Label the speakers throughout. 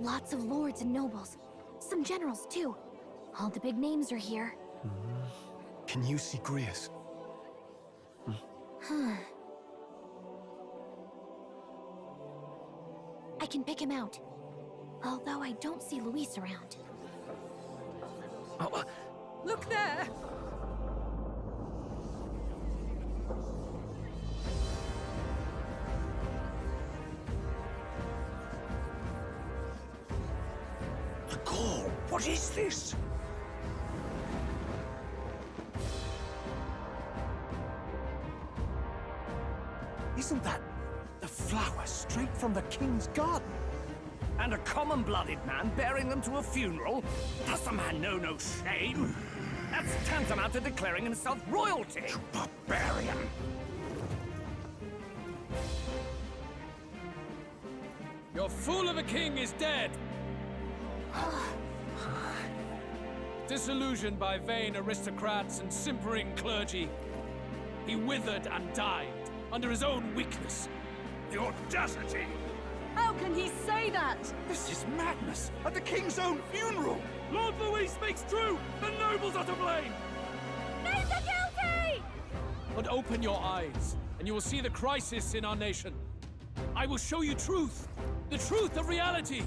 Speaker 1: Lots of lords and nobles. Some generals, too. All the big names are here.
Speaker 2: Can you see Grius?
Speaker 1: I can pick him out. Although I don't see Luis around.
Speaker 2: Oh,
Speaker 3: Look there!
Speaker 2: the Gaul! What is this? Isn't that the flower straight from the king's garden?
Speaker 4: And a common-blooded man bearing them to a funeral? Does the man know no shame? That's tantamount to declaring himself royalty!
Speaker 2: Barbarian!
Speaker 5: Your fool of a king is dead! Disillusioned by vain aristocrats and simpering clergy, he withered and died under his own weakness.
Speaker 4: The audacity!
Speaker 3: How can he say that?
Speaker 2: This is madness! At the king's own funeral!
Speaker 5: Lord Louis speaks true! The nobles are to blame!
Speaker 3: Names are guilty!
Speaker 5: But open your eyes, and you will see the crisis in our nation. I will show you truth, the truth of reality.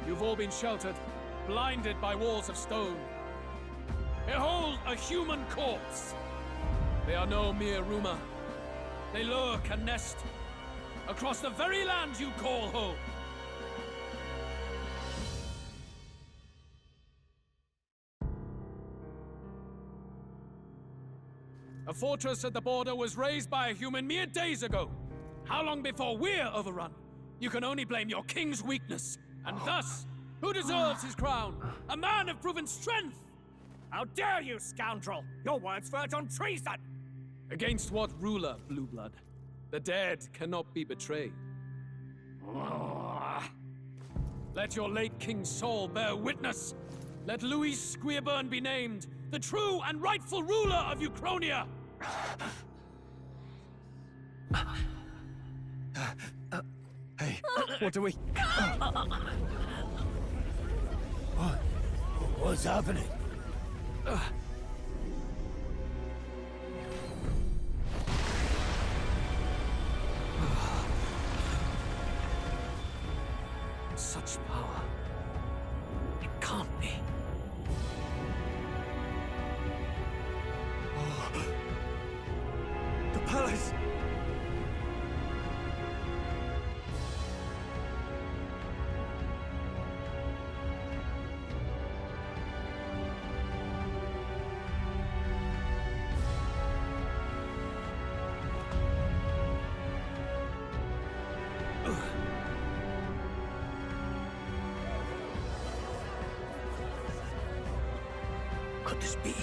Speaker 5: You've all been sheltered, blinded by walls of stone. Behold a human corpse! They are no mere rumor. They lurk and nest across the very land you call home. A fortress at the border was raised by a human mere days ago. How long before we're overrun? You can only blame your king's weakness. And thus, who deserves his crown? A man of proven strength!
Speaker 4: How dare you, scoundrel! Your words verge on treason!
Speaker 5: Against what ruler, Blueblood? The dead cannot be betrayed. Let your late king's soul bear witness. Let Louis Squeerburn be named the true and rightful ruler of Uchronia.
Speaker 2: Hey, what do we...
Speaker 4: What's happening?
Speaker 5: Such power. It can't be.
Speaker 2: The palace! Could this be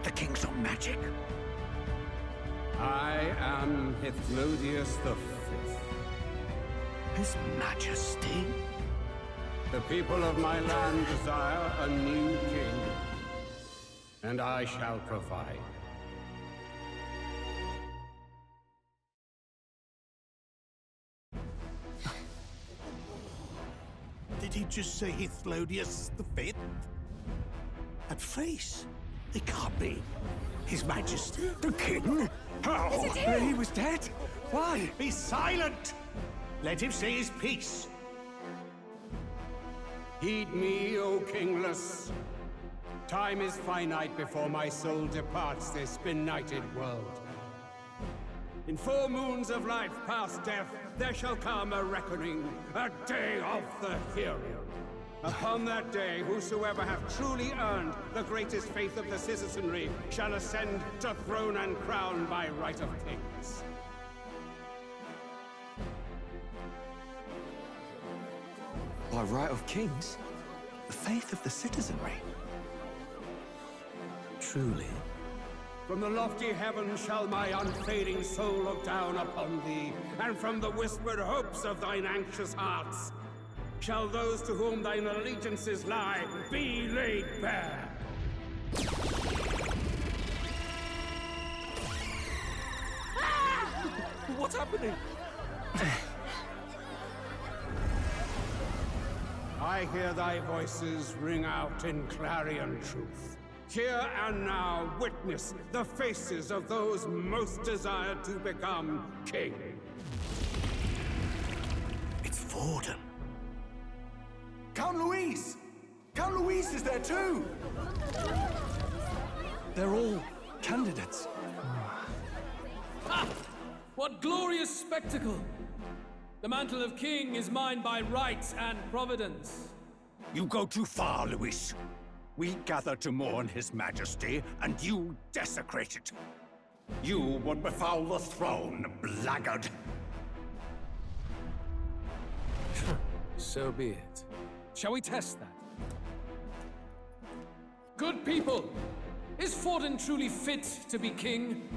Speaker 2: the king's own magic?
Speaker 6: I am Hythlodius V.
Speaker 2: His Majesty?
Speaker 6: The people of my land desire a new king, and I shall provide.
Speaker 7: Did he just say Hythlodius V? That face? It can't be. His Majesty.
Speaker 2: The king? How?
Speaker 3: Is it him?
Speaker 2: He was dead? Why?
Speaker 7: Be silent! Let him say his piece.
Speaker 6: Heed me, O kingless. Time is finite before my soul departs this benighted world. In 4 moons of life past death, there shall come a reckoning, a day of the hero. Upon that day, whosoever hath truly earned the greatest faith of the citizenry shall ascend to throne and crown by right of kings.
Speaker 2: By right of kings? The faith of the citizenry? Truly?
Speaker 6: From the lofty heavens shall my unfading soul look down upon thee, and from the whispered hopes of thine anxious hearts shall those to whom thine allegiances lie be laid bare.
Speaker 4: What's happening?
Speaker 6: I hear thy voices ring out in clarion truth. Here and now witness the faces of those most desired to become king.
Speaker 7: It's Forden.
Speaker 2: Count Louise! Count Louise is there too! They're all candidates.
Speaker 5: Ha! What glorious spectacle! The mantle of king is mine by right and providence.
Speaker 6: You go too far, Luis. We gather to mourn his majesty, and you desecrate it. You would befoul the throne, blackguard.
Speaker 5: So be it. Shall we test that? Good people, is Forden truly fit to be king?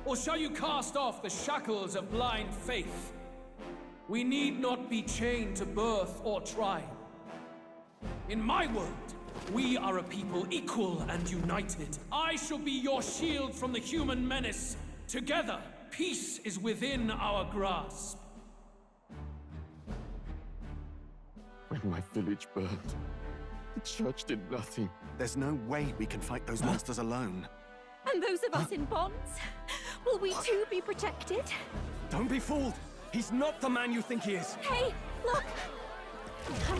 Speaker 5: Or shall you cast off the shackles of blind faith? We need not be chained to birth or tribe. In my world, we are a people equal and united. I shall be your shield from the human menace. Together, peace is within our grasp.
Speaker 2: When my village burned, the church did nothing.
Speaker 8: There's no way we can fight those monsters alone.
Speaker 3: And those of us in bonds? Will we too be protected?
Speaker 2: Don't be fooled! He's not the man you think he is!
Speaker 3: Hey, look!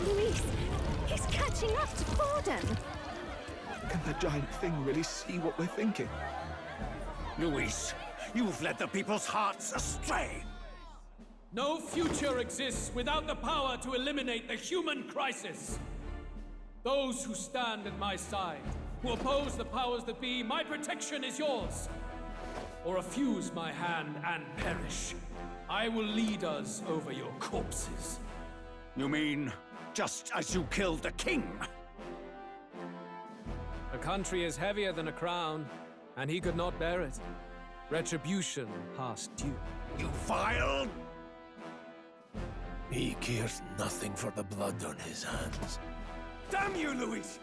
Speaker 3: Luis, he's catching up to Forden.
Speaker 8: Can the giant thing really see what we're thinking?
Speaker 6: Luis, you've led the people's hearts astray.
Speaker 5: No future exists without the power to eliminate the human crisis. Those who stand at my side, who oppose the powers that be, my protection is yours. Or refuse my hand and perish. I will lead us over your corpses.
Speaker 6: You mean, just as you killed the king?
Speaker 5: A country is heavier than a crown, and he could not bear it. Retribution past due.
Speaker 6: You vile...
Speaker 7: He cares nothing for the blood on his hands.
Speaker 4: Damn you, Luis!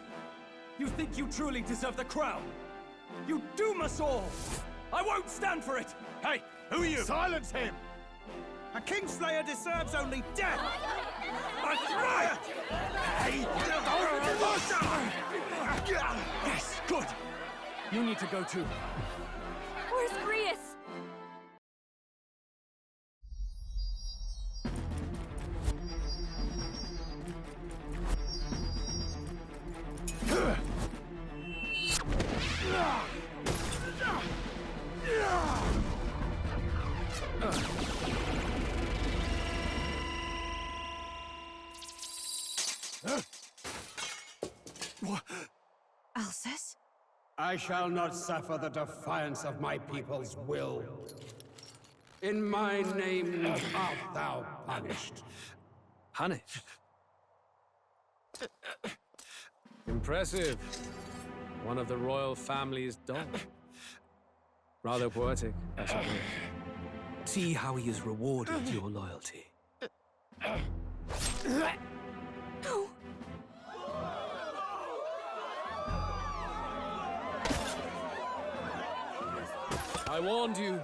Speaker 4: You think you truly deserve the crown? You doom us all! I won't stand for it! Hey, who are you?
Speaker 7: Silence him!
Speaker 4: A Kingslayer deserves only death! A riot! Hey! Yes, good! You need to go too.
Speaker 3: Where's Grius? Alsus?
Speaker 6: I shall not suffer the defiance of my people's will. In my name art thou punished.
Speaker 5: Punished? Impressive. One of the royal family's dog. Rather poetic, I suppose. See how he has rewarded your loyalty.
Speaker 3: No!
Speaker 5: I warned you.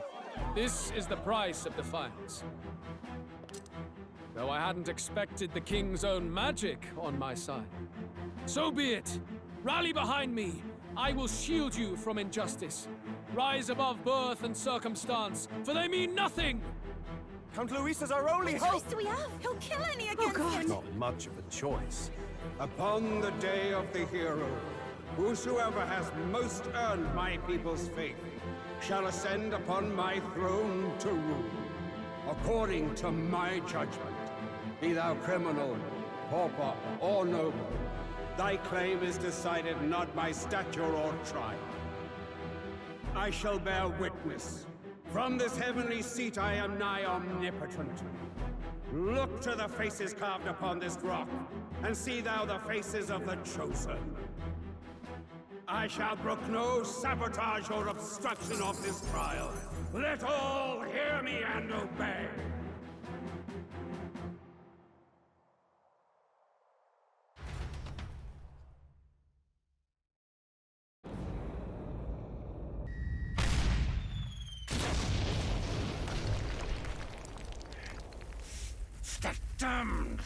Speaker 5: This is the price of defiance. Though I hadn't expected the king's own magic on my side. So be it. Rally behind me. I will shield you from injustice. Rise above birth and circumstance, for they mean nothing!
Speaker 4: Count Luis is our only
Speaker 3: What
Speaker 4: hope!
Speaker 3: choice do we have? He'll kill any against him!
Speaker 4: Not much of a choice.
Speaker 6: Upon the day of the hero, whosoever has most earned my people's faith shall ascend upon my throne to rule, according to my judgment. Be thou criminal, pauper, or noble, thy claim is decided not by stature or tribe. I shall bear witness. From this heavenly seat I am nigh omnipotent. Look to the faces carved upon this rock, and see thou the faces of the chosen. I shall brook no sabotage or obstruction of this trial. Let all hear me and obey.
Speaker 4: damned!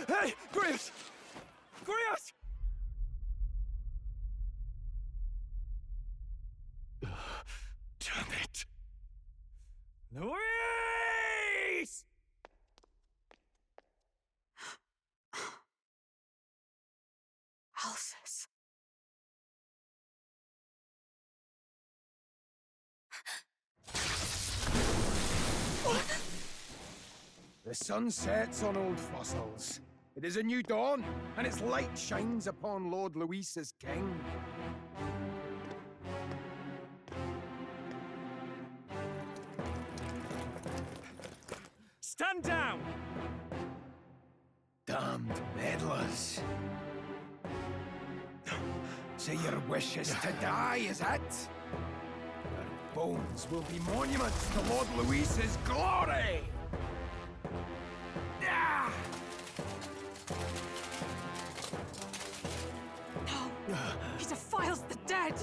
Speaker 2: Hey, Grius! Grius! Damn it!
Speaker 4: Luis!
Speaker 3: Alphys.
Speaker 9: The sun sets on old fossils. It is a new dawn, and its light shines upon Lord Luis as king.
Speaker 4: Stand down!
Speaker 9: Damned meddlers. So your wish is to die, is it? Your bones will be monuments to Lord Luis's glory! Ah!
Speaker 3: No! He defiles the dead!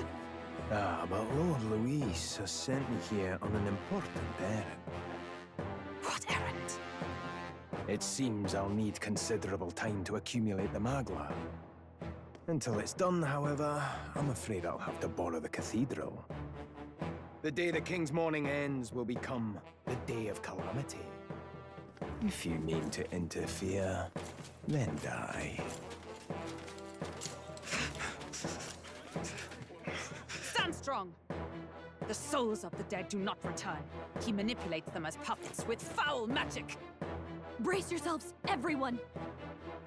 Speaker 9: Ah, but Lord Luis has sent me here on an important errand.
Speaker 3: What errand?
Speaker 9: It seems I'll need considerable time to accumulate the Magla. Until it's done, however, I'm afraid I'll have to borrow the cathedral. The day the King's mourning ends will become the day of calamity. If you mean to interfere, then die.
Speaker 3: Stand strong! The souls of the dead do not return. He manipulates them as puppets with foul magic!
Speaker 1: Brace yourselves, everyone!